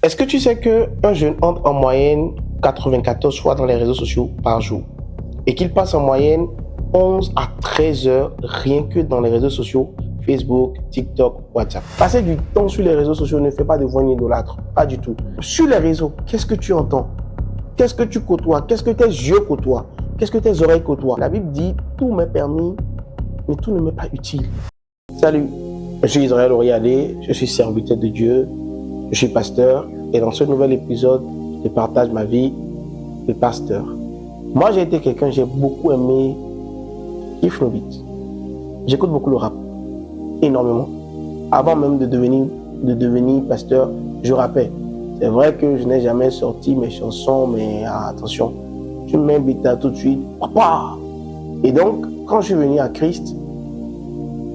Est-ce que tu sais qu'un jeune entre en moyenne 94 fois dans les réseaux sociaux par jour et qu'il passe en moyenne 11 à 13 heures rien que dans les réseaux sociaux, Facebook, TikTok, WhatsApp. Passer du temps sur les réseaux sociaux ne fait pas de vous un idolâtre, pas du tout. Sur les réseaux, qu'est-ce que tu entends? Qu'est-ce que tu côtoies? Qu'est-ce que tes yeux côtoient? Qu'est-ce que tes oreilles côtoient? La Bible dit, tout m'est permis, mais tout ne m'est pas utile. Salut, je suis Israël Oriadé, je suis serviteur de Dieu, je suis pasteur et dans ce nouvel épisode, je partage ma vie de pasteur. Moi, j'ai été quelqu'un, j'ai beaucoup aimé Kif No Beat. J'écoute beaucoup le rap, énormément. Avant même de devenir pasteur, je rappais. C'est vrai que je n'ai jamais sorti mes chansons, mais attention, je m'invitais tout de suite. Papa! Et donc, quand je suis venu à Christ,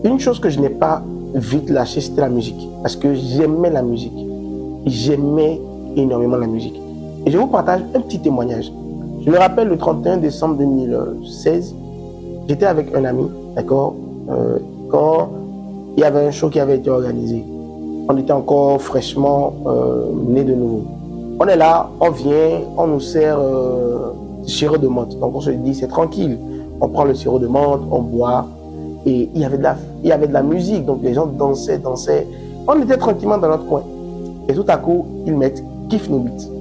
une chose que je n'ai pas vite lâchée, c'était la musique. Parce que j'aimais la musique. J'aimais énormément la musique. Et je vous partage un petit témoignage. Je me rappelle le 31 décembre 2016, j'étais avec un ami, d'accord, quand il y avait un show qui avait été organisé. On était encore fraîchement nés de nouveau. On est là, on vient, on nous sert sirop de menthe. Donc on se dit, c'est tranquille. On prend le sirop de menthe, on boit. Et il y avait de la musique, donc les gens dansaient. On était tranquillement dans notre coin. Et tout à coup, ils mettent Kif No Beat.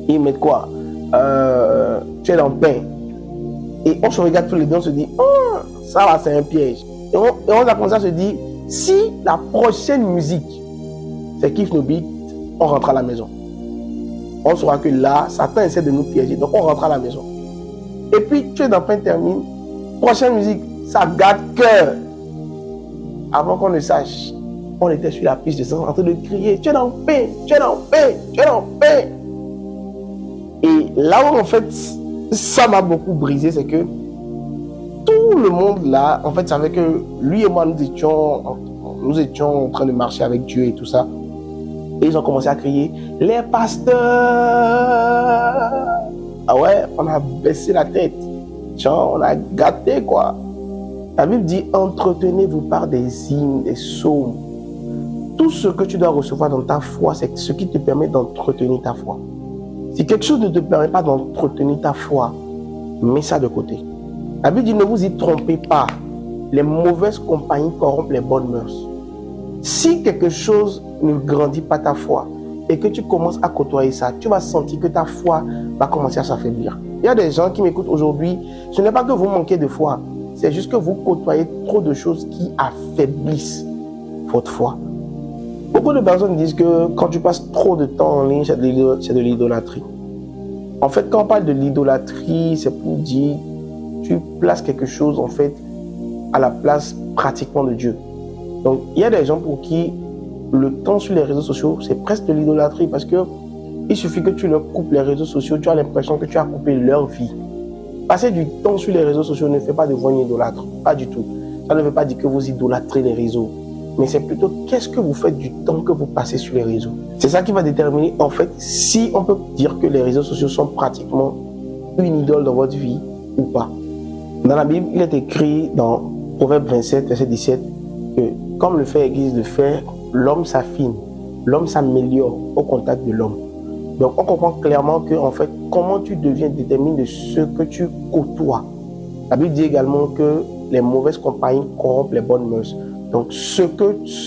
Ils mettent quoi? Tu es dans le pain. Et on se regarde tous les deux, on se dit, oh, ça va, c'est un piège. Et on a commencé à se dire, si la prochaine musique, c'est Kif No Beat, on rentre à la maison. On saura que là, Satan essaie de nous piéger, donc on rentre à la maison. Et puis, tu es dans le pain, termine. Prochaine musique, ça gâte cœur. Avant qu'on ne sache, on était sur la piste de sang en train de crier, tu es dans le pain, tu es dans le pain, tu es dans le pain. Et là où en fait, ça m'a beaucoup brisé, c'est que tout le monde là, en fait, savait que lui et moi, nous étions en train de marcher avec Dieu et tout ça. Et ils ont commencé à crier, les pasteurs. Ah ouais, on a baissé la tête. Genre, on a gâté quoi. La Bible dit, entretenez-vous par des hymnes, des psaumes. Tout ce que tu dois recevoir dans ta foi, c'est ce qui te permet d'entretenir ta foi. Si quelque chose ne te permet pas d'entretenir ta foi, mets ça de côté. La Bible dit, ne vous y trompez pas. Les mauvaises compagnies corrompent les bonnes mœurs. Si quelque chose ne grandit pas ta foi et que tu commences à côtoyer ça, tu vas sentir que ta foi va commencer à s'affaiblir. Il y a des gens qui m'écoutent aujourd'hui, ce n'est pas que vous manquez de foi, c'est juste que vous côtoyez trop de choses qui affaiblissent votre foi. Beaucoup de personnes disent que quand tu passes trop de temps en ligne, c'est de l'idolâtrie. En fait, quand on parle de l'idolâtrie, c'est pour dire tu places quelque chose en fait à la place pratiquement de Dieu. Donc, il y a des gens pour qui le temps sur les réseaux sociaux, c'est presque de l'idolâtrie parce que il suffit que tu leur coupes les réseaux sociaux, tu as l'impression que tu as coupé leur vie. Passer du temps sur les réseaux sociaux ne fait pas de vous un idolâtre, pas du tout. Ça ne veut pas dire que vous idolâtrez les réseaux, mais c'est plutôt qu'est-ce que vous faites du temps que vous passez sur les réseaux. C'est ça qui va déterminer en fait si on peut dire que les réseaux sociaux sont pratiquement une idole dans votre vie ou pas. Dans la Bible, il est écrit dans Proverbe 27, verset 17, que comme le fer aiguise le fer, l'homme s'affine, l'homme s'améliore au contact de l'homme. Donc on comprend clairement que en fait, comment tu deviens détermine de ce que tu côtoies. La Bible dit également que les mauvaises compagnies corrompent les bonnes mœurs. Donc ce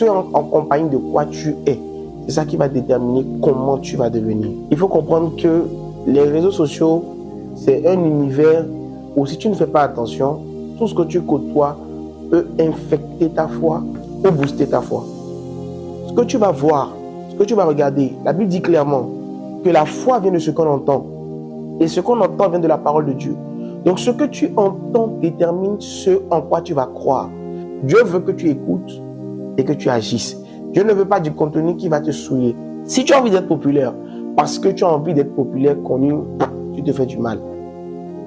en compagnie de quoi tu es, c'est ça qui va déterminer comment tu vas devenir. Il faut comprendre que les réseaux sociaux, c'est un univers où si tu ne fais pas attention, tout ce que tu côtoies peut infecter ta foi ou booster ta foi. Ce que tu vas voir, ce que tu vas regarder, la Bible dit clairement que la foi vient de ce qu'on entend. Et ce qu'on entend vient de la parole de Dieu. Donc ce que tu entends détermine ce en quoi tu vas croire. Dieu veut que tu écoutes et que tu agisses. Dieu ne veut pas du contenu qui va te souiller. Si tu as envie d'être populaire, parce que tu as envie d'être populaire, connu, tu te fais du mal.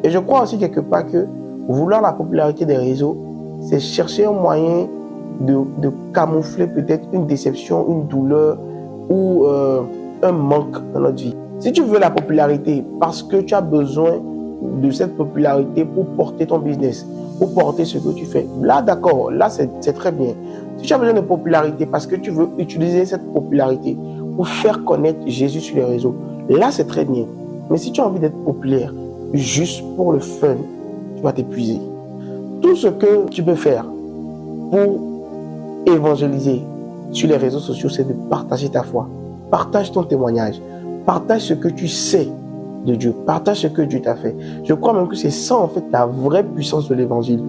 Et je crois aussi quelque part que vouloir la popularité des réseaux, c'est chercher un moyen de camoufler peut-être une déception, une douleur ou un manque dans notre vie. Si tu veux la popularité parce que tu as besoin de cette popularité pour porter ton business, pour porter ce que tu fais, là d'accord, là c'est très bien. Si tu as besoin de popularité parce que tu veux utiliser cette popularité pour faire connaître Jésus sur les réseaux, là c'est très bien. Mais si tu as envie d'être populaire, juste pour le fun, tu vas t'épuiser. Tout ce que tu peux faire pour évangéliser sur les réseaux sociaux, c'est de partager ta foi. Partage ton témoignage. Partage ce que tu sais de Dieu. Partage ce que Dieu t'a fait. Je crois même que c'est ça en fait la vraie puissance de l'évangile.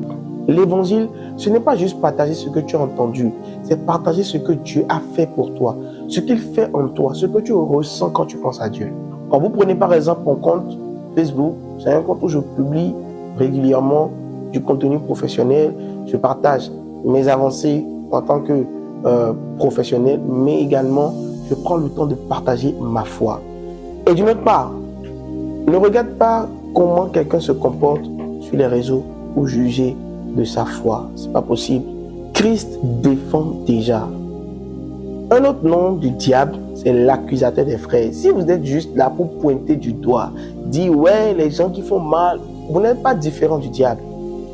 L'évangile, ce n'est pas juste partager ce que tu as entendu, c'est partager ce que Dieu a fait pour toi, ce qu'il fait en toi, ce que tu ressens quand tu penses à Dieu. Quand vous prenez par exemple mon compte Facebook, c'est un compte où je publie régulièrement du contenu professionnel, je partage mes avancées en tant que professionnel, mais également je prends le temps de partager ma foi. Et d'une autre part, ne regarde pas comment quelqu'un se comporte sur les réseaux pour juger de sa foi. C'est pas possible. Christ défend déjà. Un autre nom du diable, c'est l'accusateur des frères. Si vous êtes juste là pour pointer du doigt, dire ouais, les gens qui font mal, vous n'êtes pas différent du diable.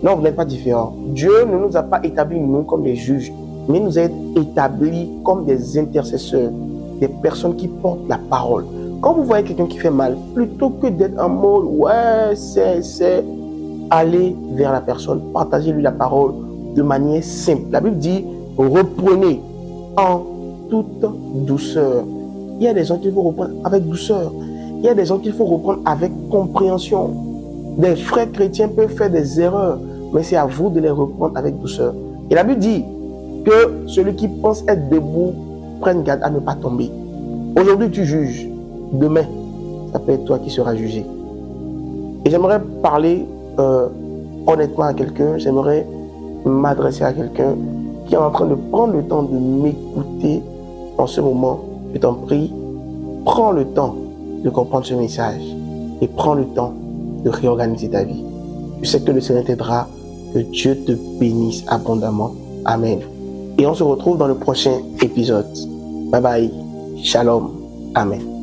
Non, vous n'êtes pas différent. Dieu ne nous a pas établis nous comme des juges, mais nous a établis comme des intercesseurs, des personnes qui portent la parole. Quand vous voyez quelqu'un qui fait mal, plutôt que d'être en mode ouais, c'est aller vers la personne, partagez-lui la parole de manière simple. La Bible dit reprenez en toute douceur. Il y a des gens qu'il faut reprendre avec douceur. Il y a des gens qu'il faut reprendre avec compréhension. Des frères chrétiens peuvent faire des erreurs, mais c'est à vous de les reprendre avec douceur. Et la Bible dit que celui qui pense être debout prenne garde à ne pas tomber. Aujourd'hui, tu juges. Demain, ça peut être toi qui seras jugé. Et j'aimerais parler honnêtement à quelqu'un, j'aimerais m'adresser à quelqu'un qui est en train de prendre le temps de m'écouter en ce moment. Je t'en prie, prends le temps de comprendre ce message et prends le temps de réorganiser ta vie. Je sais que le Seigneur t'aidera, que Dieu te bénisse abondamment. Amen. Et on se retrouve dans le prochain épisode. Bye bye. Shalom. Amen.